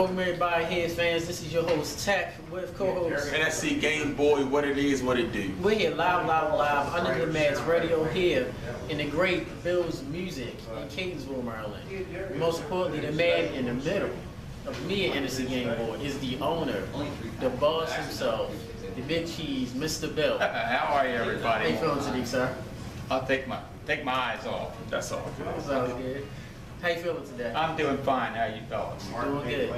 Welcome everybody here, fans. This is your host Tech with co-host NSC Gameboy. What it is, what it do. We're here live under the Mads Radio here in the great Bill's Music in Catonsville, Maryland. Most importantly, the man in the middle of me and NSC Gameboy is the owner, the boss himself, the big cheese, Mr. Bill. How are you, everybody? How you feeling today, sir? I'll take my eyes off. That's all good. It's all good. How you feeling today? I'm doing fine. How you fellas? Doing good.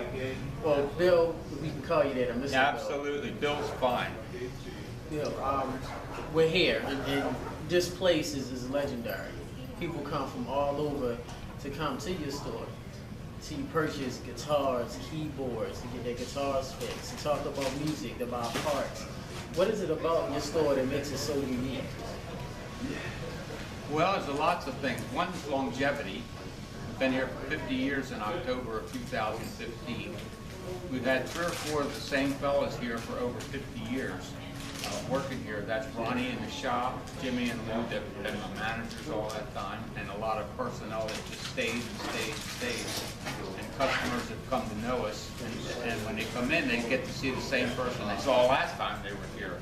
Well, Bill, we can call you that, Mr. Bill. Absolutely. Bill's fine. Bill, we're here, and this place is legendary. People come from all over to come to your store to purchase guitars, keyboards, to get their guitars fixed, to talk about music, about parts. What is it about your store that makes it so unique? Well, there's lots of things. One's longevity. Been here for 50 years in October of 2015. We've had 3 or 4 of the same fellas here for over 50 years working here. That's Ronnie in the shop, Jimmy and Lou that have been my managers all that time, and a lot of personnel that just stayed and stayed and stayed. And customers have come to know us, and when they come in, they get to see the same person they saw last time they were here.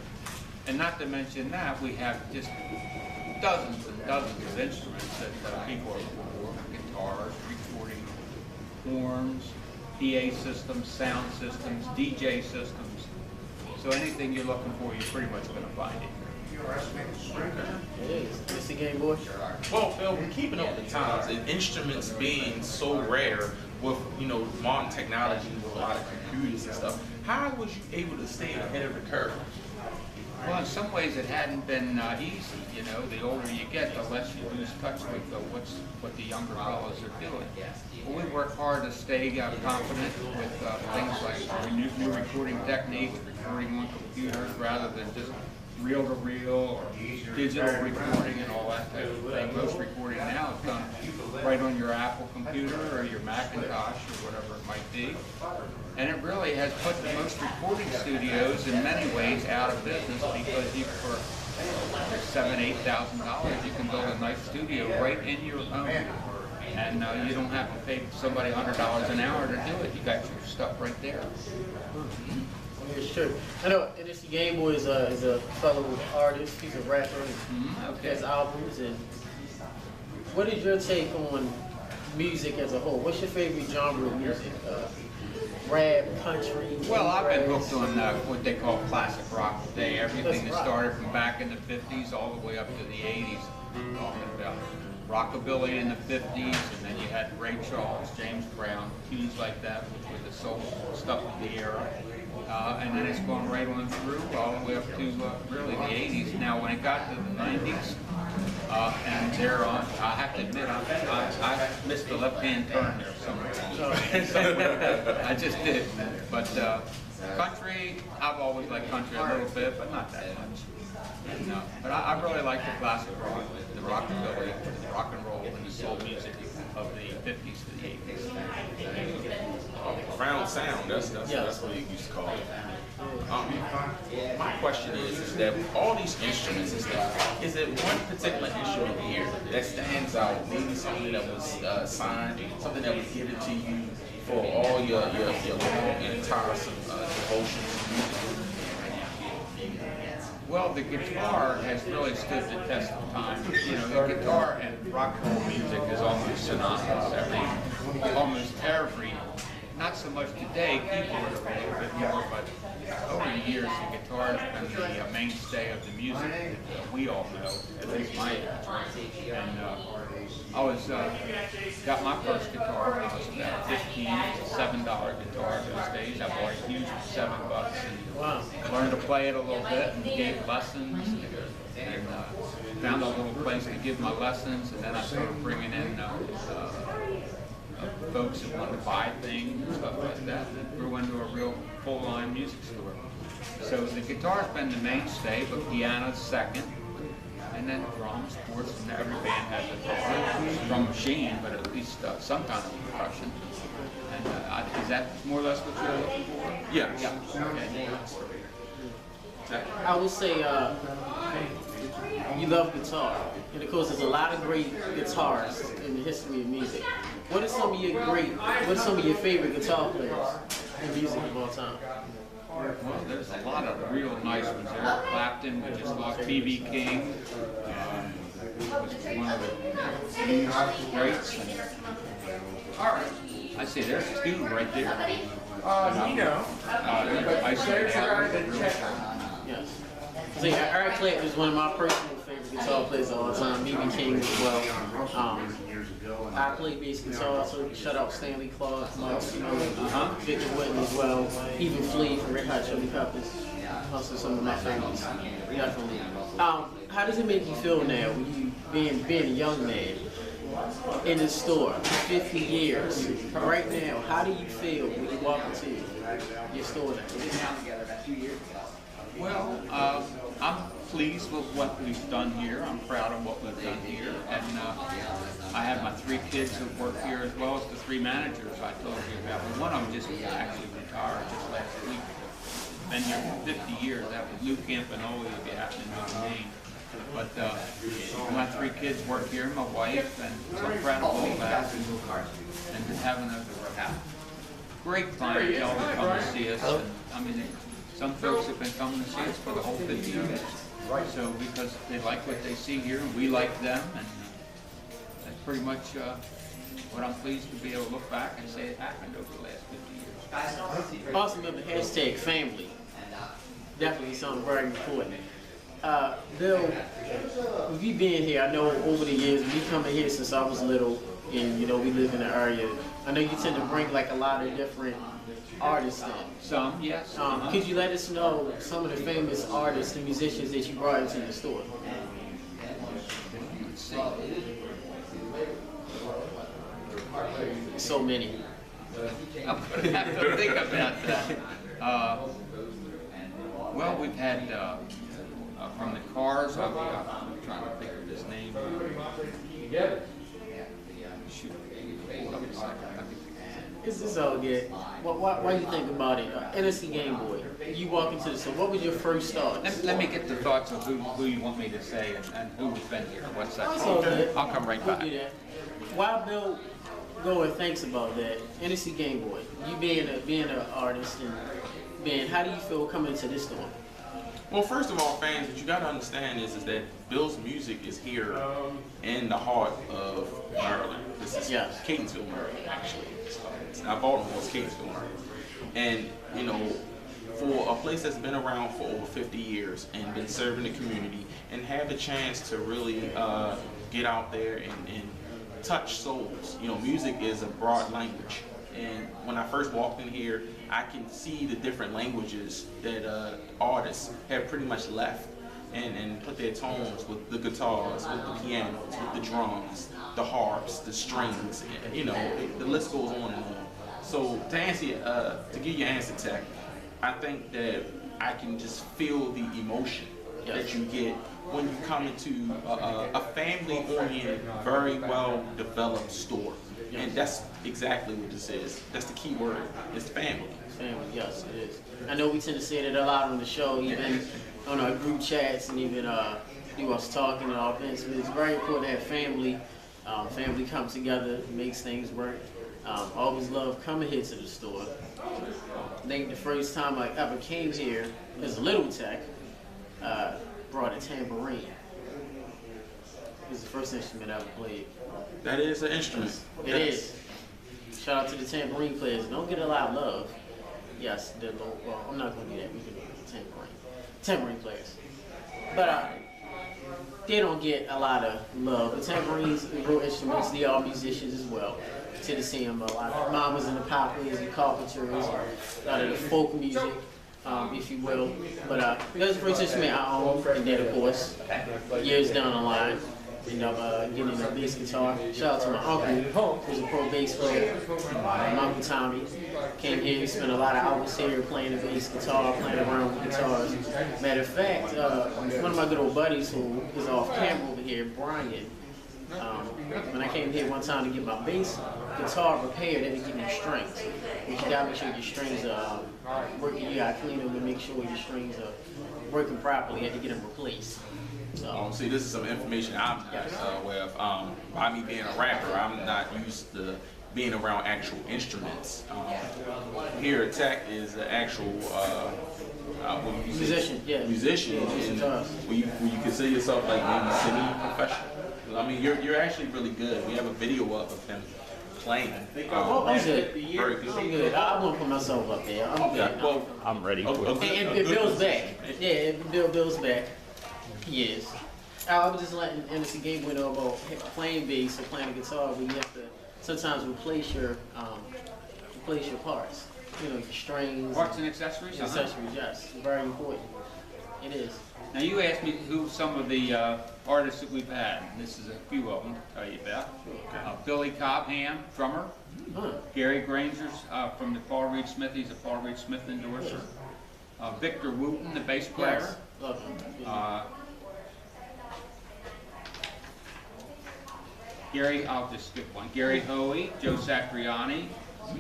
And not to mention that, we have just dozens and dozens of instruments that people are looking for. Guitars, recording, horns, PA systems, sound systems, DJ systems. So anything you're looking for, you're pretty much going to find it here. It is. Mr. Gameboy? Well, Phil, we're keeping up with the times, and instruments being so rare with, modern technology, with a lot of computers and stuff. How was you able to stay ahead of the curve? Well, in some ways it hadn't been easy. The older you get, the less you lose touch with what the younger fellows are doing. Well, we work hard to stay confident with things like new recording techniques, recording on computers rather than just reel-to-reel or digital recording and all that type of thing. Most recording now is done right on your Apple computer or your Macintosh or whatever it might be. And it really has put the most recording studios in many ways out of business because for $7,000 to $8,000 you can build a nice studio right in your home. And you don't have to pay somebody $100 an hour to do it. You got your stuff right there. It's true. I know NSC Gameboy is a fellow artist. He's a rapper. Okay. He has albums. And what is your take on music as a whole? What's your favorite genre of music? Rap, country? Well, I've been hooked on what they call classic rock today. Everything that started from back in the 50s all the way up to the 80s. Talking about rockabilly in the 50s, and then you had Ray Charles, James Brown, tunes like that, which were the soul stuff of the era. And then it's gone right on through all the way up to really the 80s. Now, when it got to the 90s and thereon, I have to admit, I missed the left-hand turn there somewhere. I just did. But country, I've always liked country a little bit, but not that much. No, but I really like the classic rock, the rockabilly, the rock and roll, and the soul music of the 50s to the 80s. Round sound, that's what you used to call it. My question is that with all these instruments and stuff, is it one particular instrument here that stands out? Maybe something that was signed, something that was given to you for all your long and tiresome devotions to music? Well, the guitar has really stood the test of time. The guitar and rock and roll music is almost synonymous. Almost every, not so much today, keyboard a little bit more, but over the years, the guitar has been the mainstay of the music that we all know, at least my age. And I got my first guitar when I was about 15. It's a $7 guitar those days. I bought it used for $7. And learned to play it a little bit and gave lessons. And found a little place to give my lessons. And then I started bringing in folks that wanted to buy things and stuff like that. And it grew into a real full-line music store. So the guitar's been the mainstay, but piano's second. And then drums, of course, and every band has a drum machine, but at least some kind of percussion. And is that more or less what you're looking for? Yeah. Okay. I would say you love guitar. And of course, there's a lot of great guitarists in the history of music. What are some of your favorite guitar players in music of all time? Well, there's a lot of real nice ones. Eric Clapton, we just lost B.B. King. Was one of the blues greats. I say there's two right there. I say Yes. See, Eric Clapton is one of my personal favorite guitar players of all time. B.B. King as well. I play bass guitar, so shout out Stanley Clark, Victor Wooten as well. Even Flea from Red Hot Chili Peppers. Also some of my favorites. Definitely. How does it make you feel now when you being a young man in the store, 50 years, right now? How do you feel when you walk into your store now? Well, I'm pleased with what we've done here. I'm proud of what we've done here. And I have my 3 kids who work here as well as the 3 managers I told you about. One of them just actually retired just last week. Been here for 50 years. That was Lou Campanoli, if you happen to know the name. But my 3 kids work here, my wife, and so I'm proud of all that. And just having a great clientele to come and see us. And, I mean, some folks have been coming to see us for the whole 50 years. So because they like what they see here, and we like them, and that's pretty much what I'm pleased to be able to look back and say it happened over the last 50 years. Awesome of the hashtag family. Definitely something very important. Bill, with you being here, I know over the years, we coming here since I was little, and we live in the area. I know you tend to bring like a lot of different artists in. Some, yes. Could you let us know some of the famous artists and musicians that you brought into the store? Let's see. So many. I'm going to have to think about that. Well, we've had from the Cars, I'm trying to think of his name. Shoot. Hold up a second. It's all good. Why you think about it? NSC Gameboy. You walk into the store. What was your first thought? Let me get the thoughts of who you want me to say and who's been here. What's that? That's all good. I'll come right We'll back. do that. While Bill Goer thinks about that, NSC Gameboy. You being an artist and how do you feel coming to this store? Well, first of all, fans, what you got to understand is that Bill's music is here in the heart of Maryland. This is Catonsville, Maryland, actually. It's not Baltimore, it's Catonsville, Maryland. And, for a place that's been around for over 50 years and been serving the community and have the chance to really get out there and touch souls. Music is a broad language. And when I first walked in here, I can see the different languages that artists have pretty much left and put their tones with the guitars, with the pianos, with the drums, the harps, the strings, the list goes on and on. So to answer, to give you an answer, Tech, I think that I can just feel the emotion that you get when you come into a family-oriented, very well-developed store. And that's exactly what this is. That's the key word. It's family. Family, yes, it is. I know we tend to say that a lot on the show, even on our group chats, and even us talking and all things. But it's very important to have family. Family come together, makes things work. Always love coming here to the store. I think the first time I ever came here as a little tech, brought a tambourine. It was the first instrument I ever played. That is an instrument. It is. Shout out to the tambourine players. Don't get a lot of love. Yes, well, I'm not going to do that. We can do the tambourine players. But they don't get a lot of love. The tambourines are real instruments. They are musicians as well. To the same, a lot of mamas and the papas and carpenters, a lot of the folk music, if you will. But that's the first instrument I own, and then of course, years down the line, getting a bass guitar. Shout out to my uncle, who's a pro bass player. My uncle Tommy came here, spent a lot of hours here playing the bass guitar, playing around with guitars. Matter of fact, one of my good old buddies who is off camera over here, Brian, when I came here one time to get my bass guitar repaired, they had to give me strings. You gotta make sure your strings are working. You gotta clean them and make sure your strings are working properly. You have to get them replaced. See, this is some information I'm not aware of. By me being a rapper, I'm not used to being around actual instruments. Here at Tech is an actual what would you say? Musician, yeah. Musician. And will you consider yourself like maybe semi-professional? I mean, you're actually really good. We have a video up of him playing. I'm good. Very good. I'm good. I won't put myself up there. I'm good. Well, I'm ready. And Bill's back. Yeah, Bill's back. He is. I was just letting MC Gameboy know about playing bass or playing the guitar, where you have to sometimes replace your parts. You know, your strings. Parts and accessories? Accessories, yes. Very important. It is. Now you asked me who some of the artists that we've had. This is a few of them to tell you about. Billy Cobham, drummer. Gary Granger's from the Paul Reed Smith. He's a Paul Reed Smith endorser. Victor Wooten, the bass player. Yes. Love him. Gary, I'll just skip one. Gary Hoey, Joe Satriani,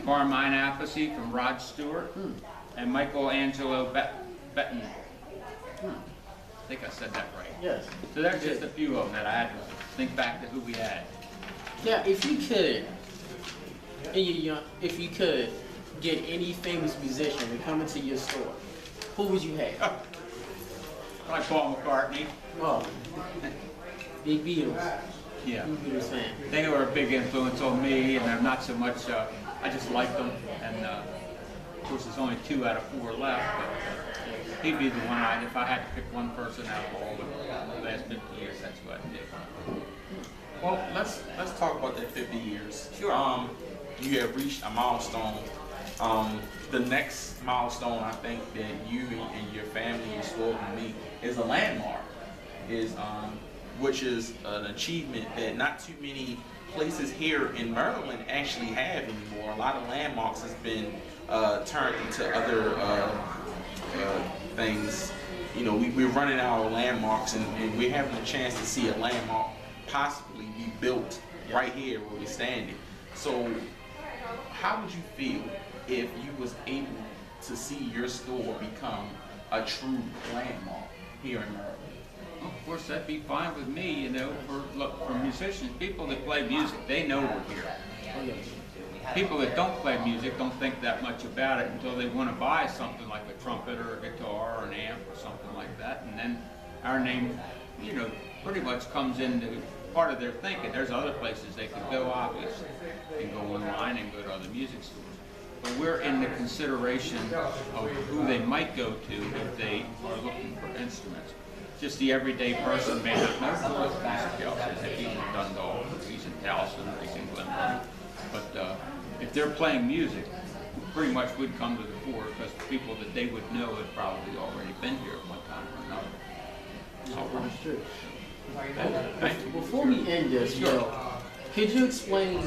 Carmine Appice from Rod Stewart, and Michelangelo Betten. I think I said that right. Yes. So there's just a few of them that I had to think back to who we had. Yeah, if you could, if you could get any famous musician to come into your store, who would you have? Like Paul McCartney. Oh, Big Beatles. Yeah. Big Beatles fan. They were a big influence on me, and I'm not so much, I just liked them. And of course, there's only 2 out of 4 left, but he'd be the one if I had to pick one person out of all the last 50 years, that's what I'd pick. well, let's talk about that 50 years. Sure. You have reached a milestone. The next milestone, I think, that you and your family and store will meet is a landmark, which is an achievement that not too many places here in Maryland actually have anymore. A lot of landmarks has been turned into other things. You know, we're running out of landmarks, and we're having a chance to see a landmark possibly be built right here where we're standing. So how would you feel if you was able to see your store become a true landmark here in Maryland? Well, of course, that'd be fine with me, you know, for musicians, people that play music, they know we're here. People that don't play music don't think that much about it until they want to buy something like a trumpet or a guitar or an amp or something like that, and then our name, you know, pretty much comes into part of their thinking. There's other places they could go, obviously, and go online and go to other music stores. But we're in the consideration of who they might go to if they are looking for instruments. Just the everyday person may not know who those music houses, if he's in Dundalk, or he's in Towson, or he's in Glenburn. But if they're playing music, pretty much would come to the fore because the people that they would know had probably already been here at one time or another. That's true. Thank you. Before we end this, Bill, could you explain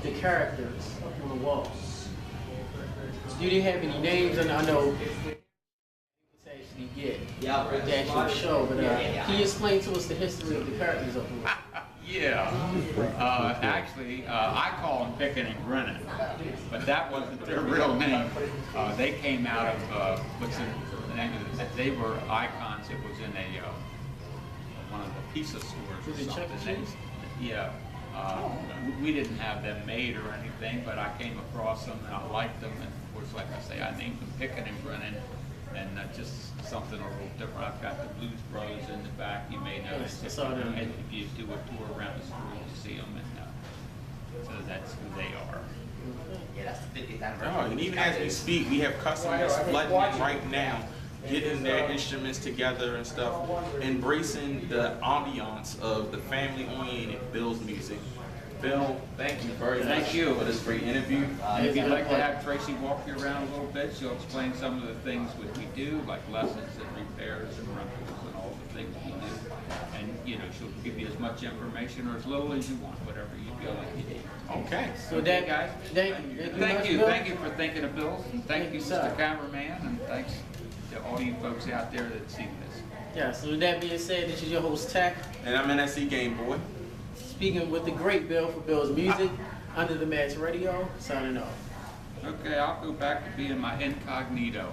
the characters on the walls? Do they have any names? And I know it's actually the actual show, but can you explain to us the history of the characters of the wall? Yeah, actually, I call them Pickin' and Grinnin', but that wasn't their real name. They came out of, what's the name of it? They were icons. It was in a, one of the pizza stores or something. Yeah, we didn't have them made or anything, but I came across them and I liked them, and of course, like I say, I named them Pickin' and Grinnin'. And just something a little different. I've got the Blues Brothers in the back. You may notice if you do a tour around the store, you see them, and so that's who they are. Yeah, that's the 50th anniversary. Oh, and even as we speak, we have customers flooding in right now, getting their instruments together and stuff, embracing the ambiance of the family-oriented Bill's music. Bill, thank you very much for this great interview. If you'd like to have Tracy walk you around a little bit, she'll explain some of the things that we do, like lessons and repairs and rentals and all the things we do. And, you know, she'll give you as much information or as little as you want, whatever you feel like you need. Okay. So Okay, guys. thank you. Thank you for thinking of Bill. And thank you, Mr. Cameraman, and thanks to all you folks out there that see this. Yeah, so with that being said, this is your host, Tech. And I'm NSC Gameboy. Speaking with the great Bill for Bill's Music, Under the Mask Radio, signing off. Okay, I'll go back to being my incognito.